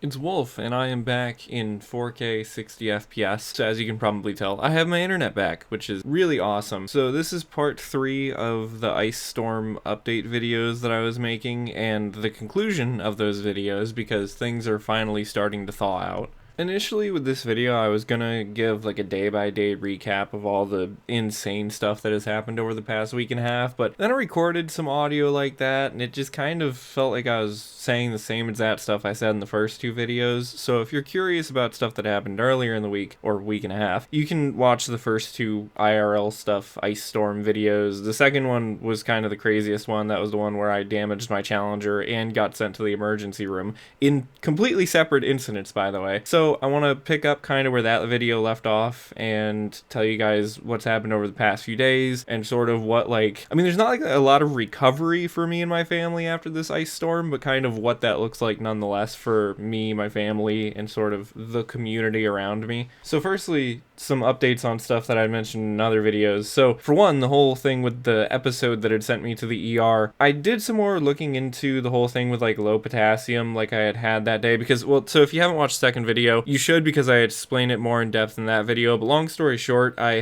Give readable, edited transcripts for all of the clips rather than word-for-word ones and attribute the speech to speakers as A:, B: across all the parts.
A: It's Wolf, and I am back in 4K 60 FPS. So as you can probably tell, I have my internet back, which is really awesome. So this is part 3 of the Ice Storm update videos that I was making, and the conclusion of those videos because things are finally starting to thaw out. Initially with this video, I was gonna give like a day-by-day recap of all the insane stuff that has happened over the past week and a half, but then I recorded some audio like that, and it just kind of felt like I was saying the same exact stuff I said in the first two videos. So if you're curious about stuff that happened earlier in the week, or week and a half, you can watch the first two IRL stuff, Ice Storm videos. The second one was kind of the craziest one. That was the one where I damaged my Challenger and got sent to the emergency room in completely separate incidents, by the way. So I want to pick up kind of where that video left off and tell you guys what's happened over the past few days and sort of what, like, I mean, there's not like a lot of recovery for me and my family after this ice storm, but kind of what that looks like nonetheless for me, my family, and sort of the community around me. So firstly, some updates on stuff that I mentioned in other videos. So for one, the whole thing with the episode that had sent me to the ER, I did some more looking into the whole thing with like low potassium like I had that day, because, well, so if you haven't watched the second video, you should, because I explained it more in depth in that video. But long story short, I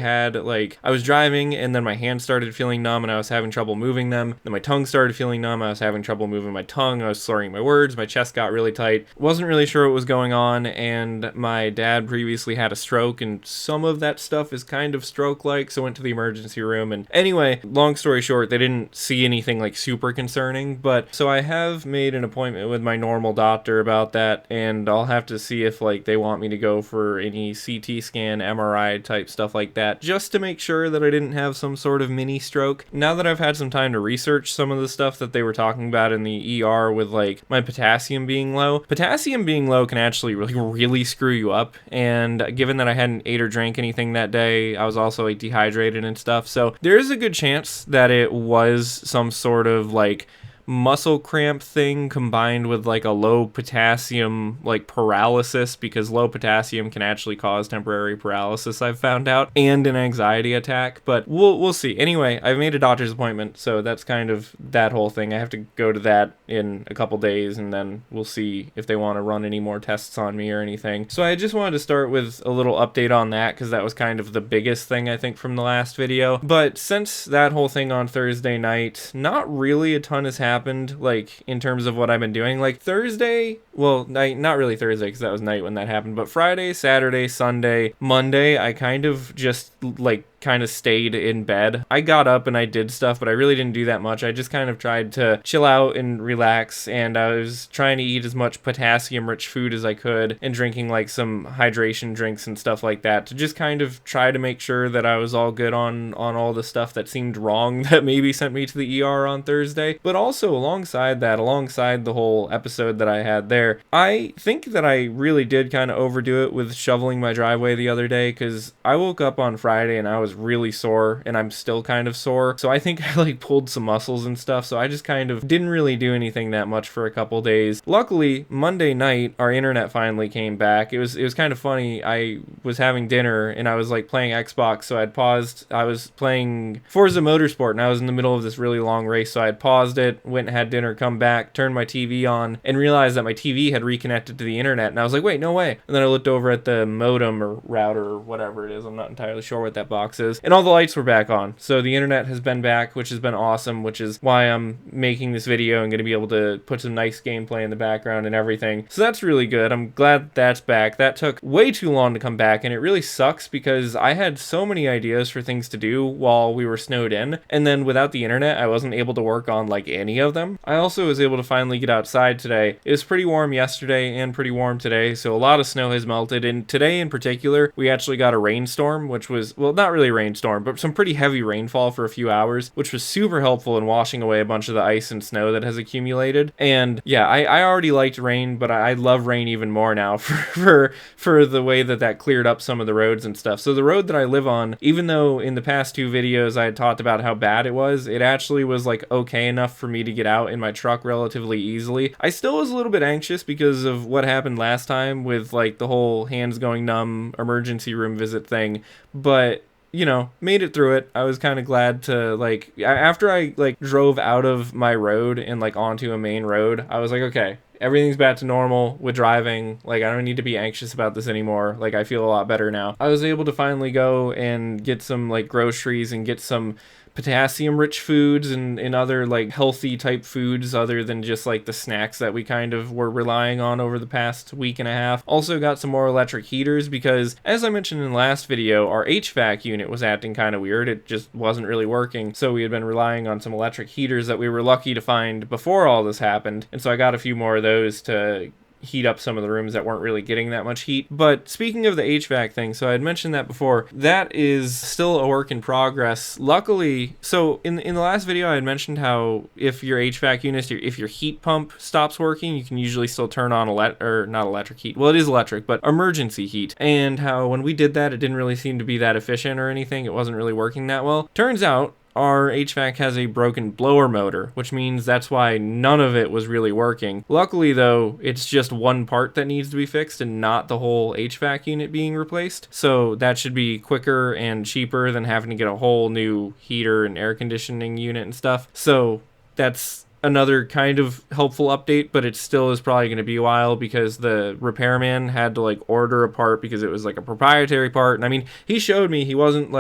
A: was driving and then my hands started feeling numb and I was having trouble moving them. Then my tongue started feeling numb. I was having trouble moving my tongue. I was slurring my words. My chest got really tight. Wasn't really sure what was going on, and my dad previously had a stroke, and some of that stuff is kind of stroke-like, so went to the emergency room. And anyway, long story short, they didn't see anything like super concerning, but so I have made an appointment with my normal doctor about that, and I'll have to see if like they want me to go for any CT scan, MRI type stuff like that, just to make sure that I didn't have some sort of mini stroke. Now that I've had some time to research some of the stuff that they were talking about in the ER with like my potassium being low can actually really screw you up, and given that I hadn't ate or drank anything that day, I was also like dehydrated and stuff, so there is a good chance that it was some sort of like muscle cramp thing combined with like a low potassium like paralysis, because low potassium can actually cause temporary paralysis, I've found out, and an anxiety attack. But we'll see. Anyway, I've made a doctor's appointment, so that's kind of that whole thing. I have to go to that in a couple days, and then we'll see if they want to run any more tests on me or anything. So I just wanted to start with a little update on that, because that was kind of the biggest thing I think from the last video. But since that whole thing on Thursday night, not really a ton has happened, like in terms of what I've been doing. Like Thursday, well, not really Thursday because that was night when that happened, but Friday, Saturday, Sunday, Monday, I kind of just like stayed in bed. I got up and I did stuff, but I really didn't do that much. I just kind of tried to chill out and relax, and I was trying to eat as much potassium-rich food as I could and drinking like some hydration drinks and stuff like that to just kind of try to make sure that I was all good on all the stuff that seemed wrong that maybe sent me to the ER on Thursday. But also alongside the whole episode that I had there, I think that I really did kind of overdo it with shoveling my driveway the other day, because I woke up on Friday and I was really sore, and I'm still kind of sore, so I think I like pulled some muscles and stuff, so I just kind of didn't really do anything that much for a couple days. Luckily, Monday night our internet finally came back. It was kind of funny. I was having dinner and I was like playing Xbox, so I'd paused. I was playing Forza Motorsport and I was in the middle of this really long race, so I'd paused it, went and had dinner, come back, turned my TV on, and realized that my TV had reconnected to the internet, and I was like, wait, no way. And then I looked over at the modem or router or whatever it is, I'm not entirely sure what that box is, and all the lights were back on. So the internet has been back, which has been awesome, which is why I'm making this video and going to be able to put some nice gameplay in the background and everything. So that's really good. I'm glad that's back. That took way too long to come back, and it really sucks because I had so many ideas for things to do while we were snowed in, and then without the internet I wasn't able to work on like any of them. I also was able to finally get outside today. It was pretty warm yesterday and pretty warm today, so a lot of snow has melted, and today in particular we actually got a rainstorm, which was, well, not really a rainstorm, but some pretty heavy rainfall for a few hours, which was super helpful in washing away a bunch of the ice and snow that has accumulated. And yeah, I already liked rain, but I love rain even more now for the way that cleared up some of the roads and stuff. So the road that I live on, even though in the past two videos I had talked about how bad it was, it actually was like okay enough for me to get out in my truck relatively easily. I still was a little bit anxious because of what happened last time with like the whole hands going numb emergency room visit thing, but you know, made it through it. I was kind of glad to, like, after I, like, drove out of my road and, like, onto a main road, I was like, okay, everything's back to normal with driving. Like, I don't need to be anxious about this anymore. Like, I feel a lot better now. I was able to finally go and get some, like, groceries and get some potassium rich foods and other like healthy type foods other than just like the snacks that we kind of were relying on over the past week and a half. Also got some more electric heaters because, as I mentioned in the last video, our HVAC unit was acting kind of weird. It just wasn't really working, so we had been relying on some electric heaters that we were lucky to find before all this happened, and so I got a few more of those to heat up some of the rooms that weren't really getting that much heat. But speaking of the HVAC thing, so I had mentioned that before, that is still a work in progress. Luckily, so in the last video I had mentioned how if your HVAC unit, if your heat pump stops working, you can usually still turn on not electric heat. Well, it is electric, but emergency heat. And how when we did that, it didn't really seem to be that efficient or anything. It wasn't really working that well. Turns out our HVAC has a broken blower motor, which means that's why none of it was really working. Luckily, though, it's just one part that needs to be fixed and not the whole HVAC unit being replaced. So that should be quicker and cheaper than having to get a whole new heater and air conditioning unit and stuff. So that's another kind of helpful update, but it still is probably going to be a while because the repairman had to like order a part because it was like a proprietary part. And I mean, he showed me, he wasn't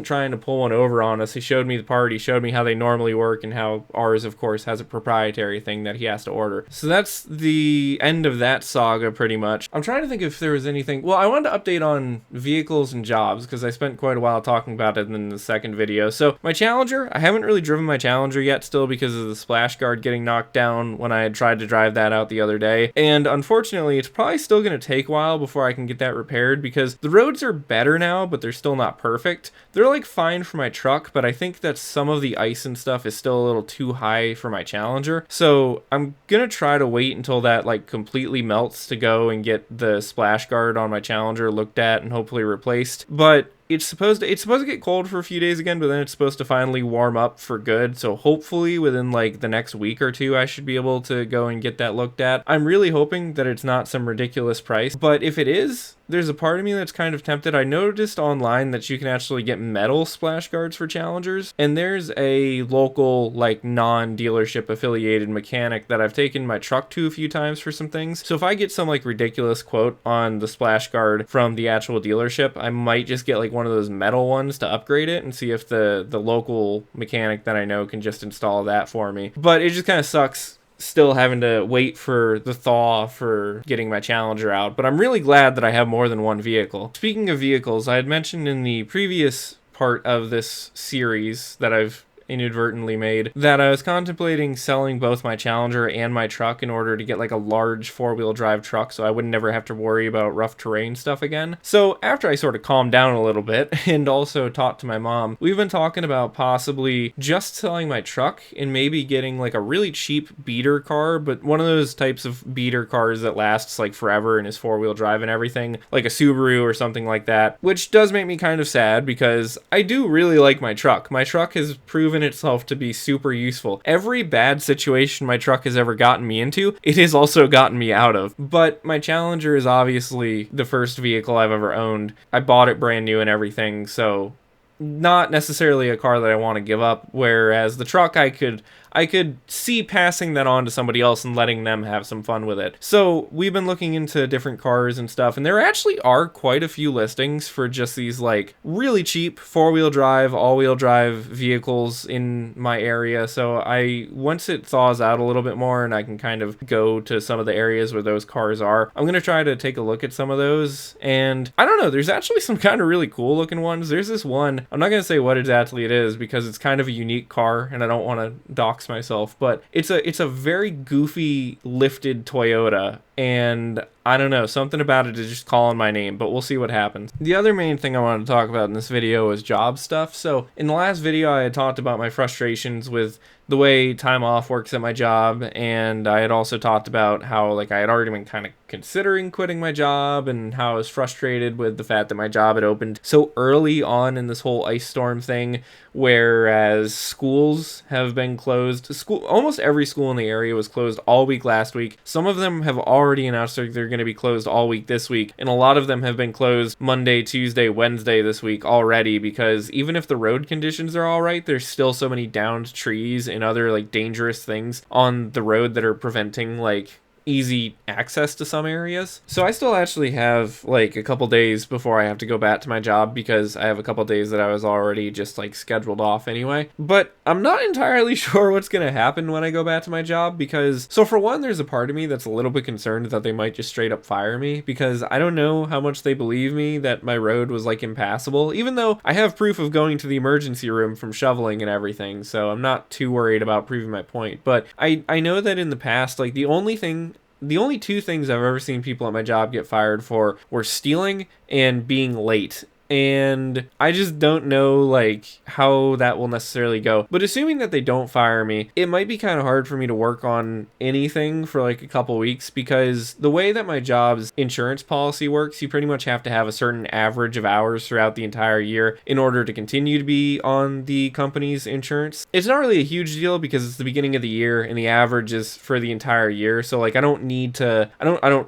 A: trying to pull one over on us. He showed me the part, he showed me how they normally work and how ours of course has a proprietary thing that he has to order. So that's the end of that saga pretty much. I'm trying to think if there was anything. Well, I wanted to update on vehicles and jobs because I spent quite a while talking about it in the second video. So my Challenger, I haven't really driven my Challenger yet still because of the splash guard getting knocked down when I had tried to drive that out the other day. And unfortunately, it's probably still going to take a while before I can get that repaired because the roads are better now, but they're still not perfect. They're like fine for my truck, but I think that some of the ice and stuff is still a little too high for my Challenger. So I'm going to try to wait until that like completely melts to go and get the splash guard on my Challenger looked at and hopefully replaced. But it's supposed to get cold for a few days again, but then it's supposed to finally warm up for good. So hopefully within like the next week or two, I should be able to go and get that looked at. I'm really hoping that it's not some ridiculous price, but if it is, there's a part of me that's kind of tempted. I noticed online that you can actually get metal splash guards for Challengers, and there's a local like non-dealership affiliated mechanic that I've taken my truck to a few times for some things. So if I get some like ridiculous quote on the splash guard from the actual dealership, I might just get like one of those metal ones to upgrade it and see if the local mechanic that I know can just install that for me. But it just kind of sucks still having to wait for the thaw for getting my Challenger out, but I'm really glad that I have more than one vehicle. Speaking of vehicles, I had mentioned in the previous part of this series that I've inadvertently made that I was contemplating selling both my Challenger and my truck in order to get like a large four-wheel drive truck so I would never have to worry about rough terrain stuff again. So after I sort of calmed down a little bit and also talked to my mom, we've been talking about possibly just selling my truck and maybe getting like a really cheap beater car, but one of those types of beater cars that lasts like forever and is four-wheel drive and everything, like a Subaru or something like that, which does make me kind of sad because I do really like my truck. My truck has proven itself to be super useful. Every bad situation my truck has ever gotten me into, it has also gotten me out of. But my Challenger is obviously the first vehicle I've ever owned. I bought it brand new and everything, so not necessarily a car that I want to give up, whereas the truck I could see passing that on to somebody else and letting them have some fun with it. So we've been looking into different cars and stuff, and there actually are quite a few listings for just these like really cheap four-wheel drive, all-wheel drive vehicles in my area. So once it thaws out a little bit more and I can kind of go to some of the areas where those cars are, I'm going to try to take a look at some of those. And I don't know, there's actually some kind of really cool looking ones. There's this one, I'm not going to say what exactly it is because it's kind of a unique car and I don't want to dox myself, but it's a very goofy lifted Toyota, and I don't know, something about it is just calling my name, but we'll see what happens. The other main thing I wanted to talk about in this video is job stuff. So in the last video I had talked about my frustrations with the way time off works at my job, and I had also talked about how like I had already been kind of considering quitting my job and how I was frustrated with the fact that my job had opened so early on in this whole ice storm thing, whereas schools have been closed. Almost every school in the area was closed all week last week. Some of them have already announced they're going to be closed all week this week, and a lot of them have been closed Monday, Tuesday, Wednesday this week already, because even if the road conditions are all right, there's still so many downed trees and other like dangerous things on the road that are preventing like easy access to some areas. So I still actually have like a couple days before I have to go back to my job, because I have a couple days that I was already just like scheduled off anyway. But I'm not entirely sure what's gonna happen when I go back to my job, because so for one, there's a part of me that's a little bit concerned that they might just straight up fire me, because I don't know how much they believe me that my road was like impassable, even though I have proof of going to the emergency room from shoveling and everything, so I'm not too worried about proving my point. But I know that in the past, like the only two things I've ever seen people at my job get fired for were stealing and being late. And I just don't know like how that will necessarily go. But assuming that they don't fire me, it might be kind of hard for me to work on anything for like a couple weeks, because the way that my job's insurance policy works, you pretty much have to have a certain average of hours throughout the entire year in order to continue to be on the company's insurance. It's not really a huge deal because it's the beginning of the year and the average is for the entire year. So like I don't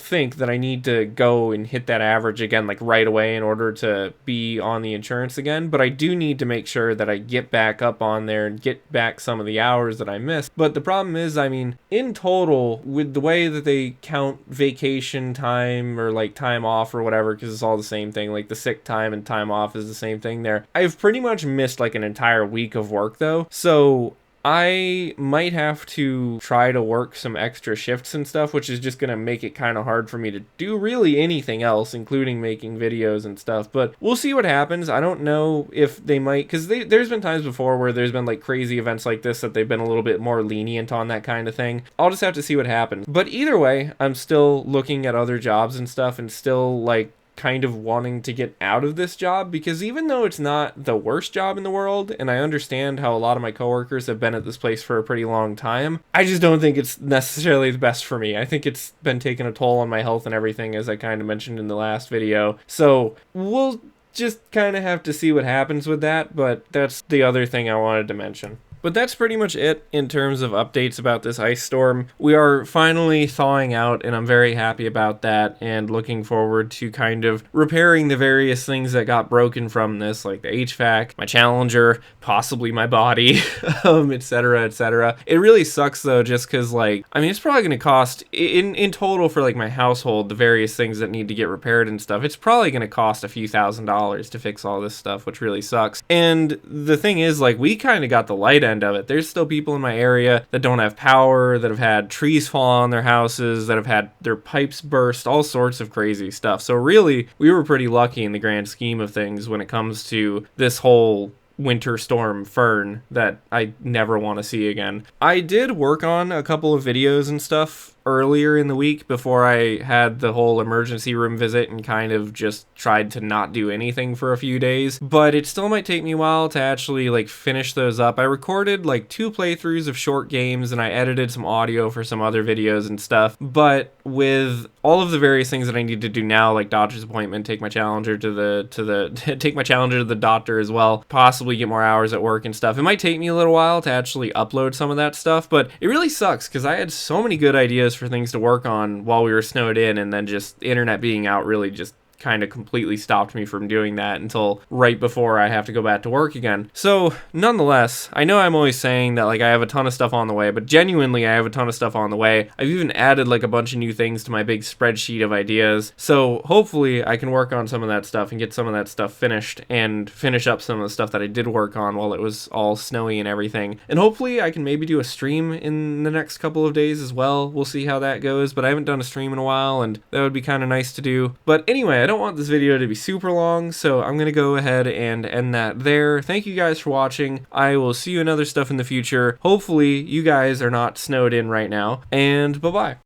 A: think that I need to go and hit that average again like right away in order to be on the insurance again, but I do need to make sure that I get back up on there and get back some of the hours that I missed. But the problem is, I mean, in total, with the way that they count vacation time or like time off or whatever, because it's all the same thing, like the sick time and time off is the same thing there. I've pretty much missed like an entire week of work though, so I might have to try to work some extra shifts and stuff, which is just going to make it kind of hard for me to do really anything else, including making videos and stuff. But we'll see what happens. I don't know if they might, because there's been times before where there's been like crazy events like this that they've been a little bit more lenient on that kind of thing. I'll just have to see what happens. But either way, I'm still looking at other jobs and stuff and still like kind of wanting to get out of this job, because even though it's not the worst job in the world, and I understand how a lot of my coworkers have been at this place for a pretty long time, I just don't think it's necessarily the best for me. I think it's been taking a toll on my health and everything, as I kind of mentioned in the last video. So we'll just kind of have to see what happens with that, but that's the other thing I wanted to mention. But that's pretty much it in terms of updates about this ice storm. We are finally thawing out, and I'm very happy about that, and looking forward to kind of repairing the various things that got broken from this, like the HVAC, my Challenger, possibly my body, etc., etc. It really sucks though, just because like, I mean, it's probably going to cost, in total for like my household, the various things that need to get repaired and stuff, it's probably going to cost a few $1,000s to fix all this stuff, which really sucks. And the thing is, like, we kind of got the light end of it. There's still people in my area that don't have power, that have had trees fall on their houses, that have had their pipes burst, all sorts of crazy stuff. So really, we were pretty lucky in the grand scheme of things when it comes to this whole winter storm Fern that I never want to see again. I did work on a couple of videos and stuff earlier in the week before I had the whole emergency room visit and kind of just tried to not do anything for a few days, but it still might take me a while to actually like finish those up. I recorded like 2 playthroughs of short games and I edited some audio for some other videos and stuff, but with all of the various things that I need to do now, like doctor's appointment, take my Challenger to the take my Challenger to the doctor as well, possibly get more hours at work and stuff, it might take me a little while to actually upload some of that stuff. But it really sucks because I had so many good ideas for things to work on while we were snowed in, and then just the internet being out really just kind of completely stopped me from doing that until right before I have to go back to work again. So nonetheless, I know I'm always saying that like I have a ton of stuff on the way, but genuinely I have a ton of stuff on the way. I've even added like a bunch of new things to my big spreadsheet of ideas. So hopefully I can work on some of that stuff and get some of that stuff finished and finish up some of the stuff that I did work on while it was all snowy and everything. And hopefully I can maybe do a stream in the next couple of days as well. We'll see how that goes, but I haven't done a stream in a while and that would be kind of nice to do. But anyway, I don't want this video to be super long, so I'm gonna go ahead and end that there. Thank you guys for watching. I will see you in other stuff in the future. Hopefully you guys are not snowed in right now, and bye-bye.